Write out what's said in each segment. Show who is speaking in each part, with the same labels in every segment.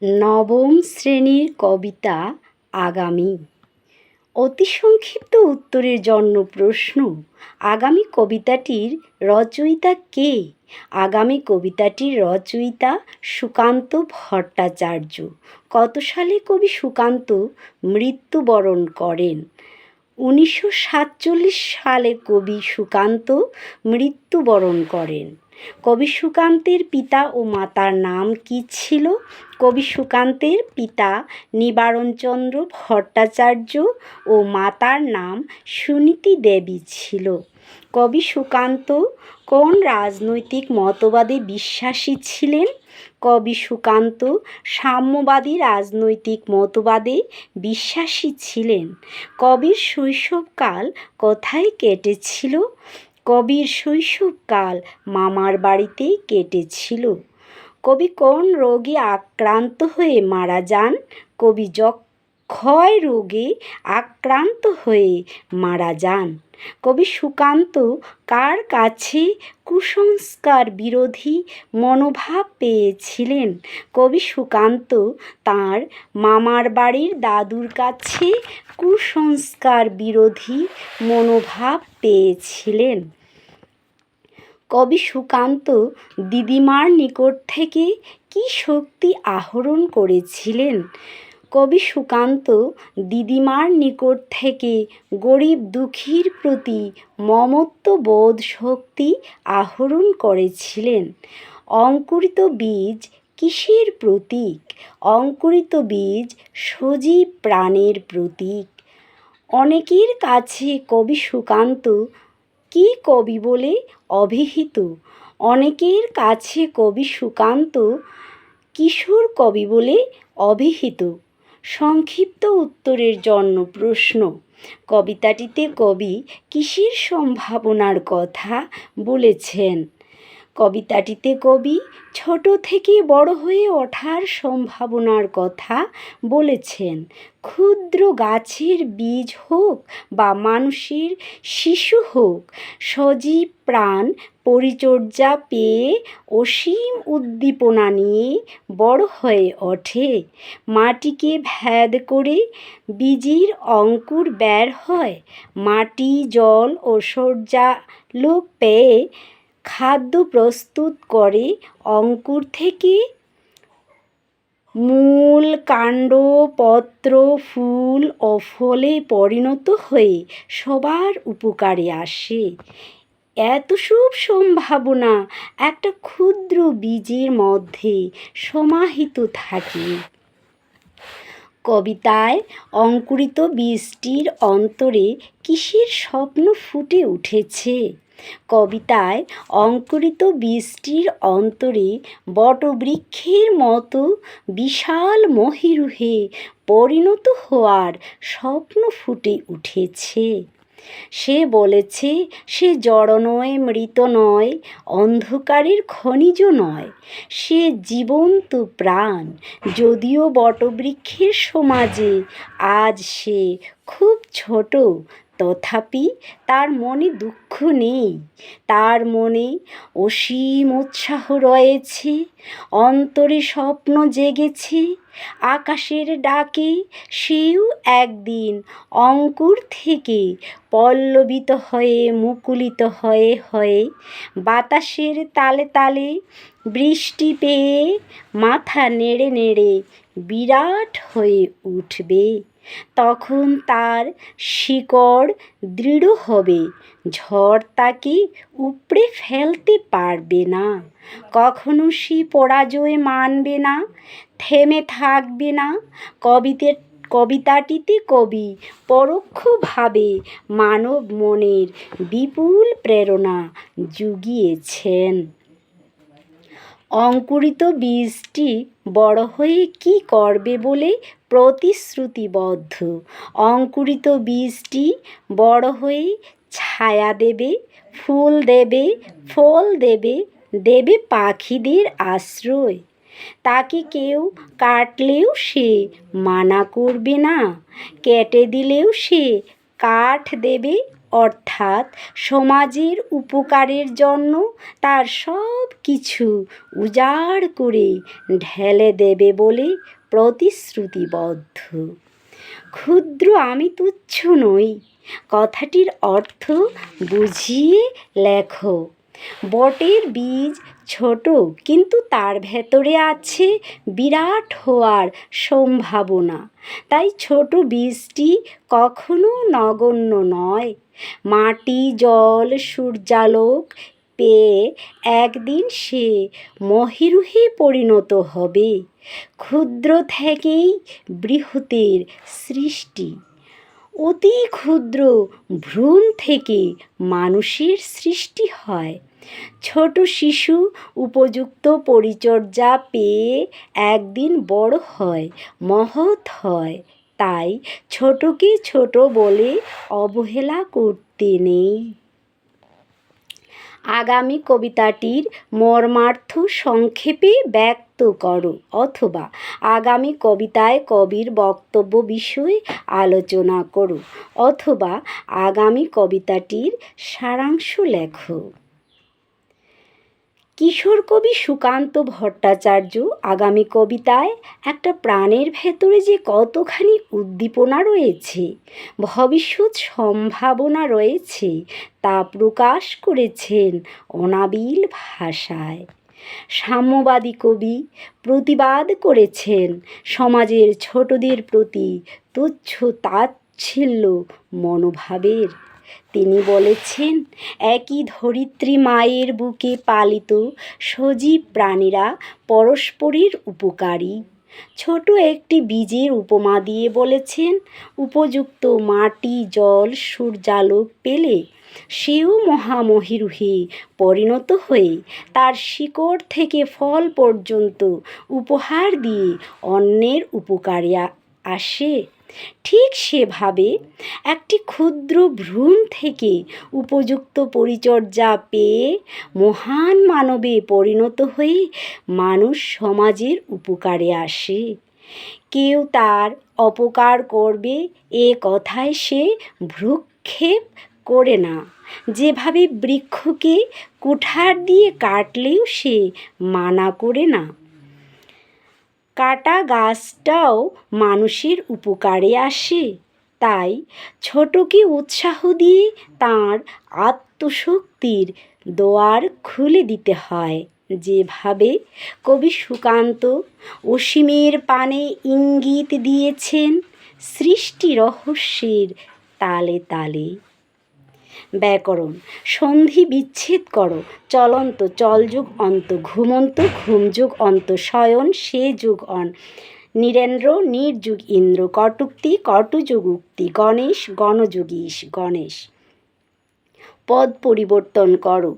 Speaker 1: নবম শ্রেণীর কবিতা আগামী। অতি সংক্ষিপ্ত উত্তরের জন্য প্রশ্ন: আগামী কবিতাটির রচয়িতা কে? আগামী কবিতাটির রচয়িতা সুকান্ত ভট্টাচার্য। কত সালে কবি সুকান্ত মৃত্যুবরণ করেন? 1947 সালে কবি সুকান্ত মৃত্যুবরণ করেন। কবি সুকান্তের পিতা ও মাতার নাম কী ছিল? কবি সুকান্তের পিতা নিবারণচন্দ্র ভট্টাচার্য ও মাতার নাম সুনীতি দেবী ছিল। কবি সুকান্ত কোন রাজনৈতিক মতবাদে বিশ্বাসী ছিলেন? কবি সুকান্ত সাম্যবাদী রাজনৈতিক মতবাদে বিশ্বাসী ছিলেন। কবির শৈশবকাল কোথায় কেটেছিল? কবির শৈশবকাল মামার বাড়িতেই কেটেছিল। কবি কোন রোগে আক্রান্ত হয়ে মারা যান? কবি যক্ষয় রোগে আক্রান্ত হয়ে মারা যান। কবি সুকান্ত কার কাছে কুসংস্কার বিরোধী মনোভাব পেয়েছিলেন? কবি সুকান্ত তাঁর মামার বাড়ির দাদুর কাছে কুসংস্কার বিরোধী মনোভাব পেয়েছিলেন। কবি সুকান্ত দিদিমার নিকট থেকে কী শক্তি আহরণ করেছিলেন? কবি সুকান্ত দিদিমার নিকট থেকে গরিব দুঃখীর প্রতি মমত্ববোধ শক্তি আহরণ করেছিলেন। অঙ্কুরিত বীজ কিসের প্রতীক? অঙ্কুরিত বীজ সজীব প্রাণের প্রতীক। অনেকের কাছে কবি সুকান্ত কি কবি বলে অভিহিত? অনেকের কাছে কবি সুকান্ত কিশোর কবি বলে অভিহিত। সংক্ষিপ্ত উত্তরের জন্য প্রশ্ন: কবিতাটিতে কবি কিসের সম্ভাবনার কথা বলেছেন? কবিতাটিতে কবি ছোট থেকে বড় হয়ে ওঠার সম্ভাবনার কথা বলেছেন। ক্ষুদ্র গাছের বীজ হোক বা মানুষের শিশু হোক, সজীব প্রাণ পরিচর্যা পেয়ে অসীম উদ্দীপনা নিয়ে বড় হয়ে ওঠে। মাটিকে ভেদ করে বীজের অঙ্কুর বের হয়। মাটি, জল ও সূর্যালোক পেয়ে খাদ্য প্রস্তুত করে অঙ্কুর থেকে মূল, কাণ্ড, পত্র, ফুল ও ফলে পরিণত হয়ে সবার উপকারে আসে। এত সব সম্ভাবনা একটা ক্ষুদ্র বীজের মধ্যে সমাহিত থাকে। কবিতায় অঙ্কুরিত বীজটির অন্তরে কিসের স্বপ্ন ফুটে উঠেছে? কবিতায় অঙ্কুরিত বীজটির অন্তরে বটবৃক্ষের মতো বিশাল মহীরুহে পরিণত হওয়ার স্বপ্ন ফুটে উঠেছে। সে বলেছে, সে জড় নয়, মৃত নয়, অন্ধকারের খনিজ নয়, সে জীবন্ত প্রাণ। যদিও বটবৃক্ষের সমাজে আজ সে খুব ছোট, তথাপি তার মনে দুঃখ নেই। তার মনে অসীম উৎসাহ রয়েছে, অন্তরে স্বপ্ন জেগেছে। আকাশের ডাকে সেও একদিন অঙ্কুর থেকে পল্লবিত হয়ে মুকুলিত হয়ে হয়ে বাতাসের তালে তালে বৃষ্টি পেয়ে মাথা নেড়ে নেড়ে বিরাট হয়ে উঠবে। তখন তার শিকড় দৃঢ় হবে, ঝড় তাকে উপড়ে ফেলতে পারবে না। কখনো সে পরাজয় মানবে না, থেমে থাকবে না। কবিতাটিতে কবি পরোক্ষভাবে মানব মনের বিপুল প্রেরণা জুগিয়েছেন। অঙ্কুরিত বীজটি বড় হয়ে কী করবে বলে প্রতিশ্রুতিবদ্ধ? অঙ্কুরিত বীজটি বড় হয়ে ছায়া দেবে, ফুল দেবে, ফল দেবে, দেবে পাখিদের আশ্রয়। তাকে কেউ কাটলেও সে মানা করবে না, কেটে দিলেও সে কাঠ দেবে অর্থাৎ সমাজের উপকারের জন্য তার সব কিছু উজাড় করে ঢেলে দেবে বলে প্রতিশ্রুতিবদ্ধ। ক্ষুদ্র আমি তুচ্ছ নই কথাটির অর্থ বুঝিয়ে লেখো। বটের বীজ ছোট, কিন্তু তার ভেতরে আছে বিরাট হওয়ার সম্ভাবনা। তাই ছোট বীজটি কখনো নগণ্য নয়। মাটি, জল, সূর্যালোক পেয়ে একদিন সে মহিরুহে পরিণত হবে। ক্ষুদ্র থেকেই বৃহতের সৃষ্টি। অতি ক্ষুদ্র ভ্রূণ থেকে মানুষের সৃষ্টি হয়। ছোট শিশু উপযুক্ত পরিচর্যা পেয়ে একদিন বড় হয়, মহৎ হয়। তাই ছোটকে ছোট বলে অবহেলা করতে নেই। আগামী কবিতাটির মর্মার্থ সংক্ষেপে ব্যক্ত করো, অথবা আগামী কবিতায় কবির বক্তব্য বিষয়ে আলোচনা করো, অথবা আগামী কবিতাটির সারাংশ লেখো। কিশোর কবি সুকান্ত ভট্টাচার্য আগামী কবিতায় একটা প্রাণের ভেতরে যে কতখানি উদ্দীপনা রয়েছে, ভবিষ্যৎ সম্ভাবনা রয়েছে, তা প্রকাশ করেছেন অনাবিল ভাষায়। সাম্যবাদী কবি প্রতিবাদ করেছেন সমাজের ছোটদের প্রতি তুচ্ছ তাচ্ছিল্য মনোভাবের। তিনি বলেছেন, একই ধরিত্রী মায়ের বুকে পালিত সজীব প্রাণীরা পরস্পরের উপকারী। ছোট একটি বীজের উপমা দিয়ে বলেছেন, উপযুক্ত মাটি, জল, সূর্যালোক পেলে সেও মহামহিরুহে পরিণত হয়ে তার শিকড় থেকে ফল পর্যন্ত উপহার দিয়ে অন্যের উপকারে আসে। ঠিক সেভাবে একটি ক্ষুদ্র ভ্রূণ থেকে উপযুক্ত পরিচর্যা পেয়ে মহান মানবে পরিণত হয়ে মানুষ সমাজের উপকারে আসে। কেউ তার অপকার করবে এ কথায় সে ভ্রূক্ষেপ করে না। যেভাবে বৃক্ষকে কুঠার দিয়ে কাটলেও সে মানা করে না, কাটা গাছটাও মানুষের উপকারে আসে। তাই ছোটকে উৎসাহ দিয়ে তার আত্মশক্তির দোয়ার খুলে দিতে হয়। যেভাবে কবি সুকান্ত অসীমের পানে ইঙ্গিত দিয়েছেন সৃষ্টি রহস্যের তালে তালে। ব্যাকরণ সন্ধি বিচ্ছেদ করো। চলন্ত চলযোগ অন্ত, ঘুমন্ত ঘুমযোগ অন্ত, শয়ন সে যোগ অন, নীরেন্দ্র নির্যোগ ইন্দ্র, কটুক্তি কটুযোগ উক্তি, গণেশ গণযোগীশ গণেশ। পদ পরিবর্তন করো।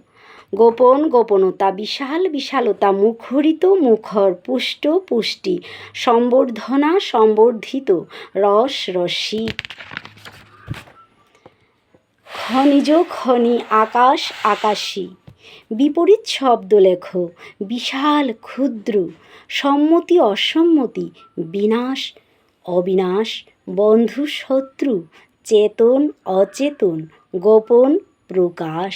Speaker 1: গোপন গোপনতা, বিশাল বিশালতা, মুখরিত মুখর, পুষ্ট পুষ্টি, সম্বর্ধনা সম্বর্ধিত, রস রসিক। খনিজ খনি, আকাশ আকাশী। বিপরীত শব্দ লেখো। বিশাল ক্ষুদ্র, সম্মতি অসম্মতি, বিনাশ অবিনাশ, বন্ধু শত্রু, চেতন অচেতন, গোপন প্রকাশ।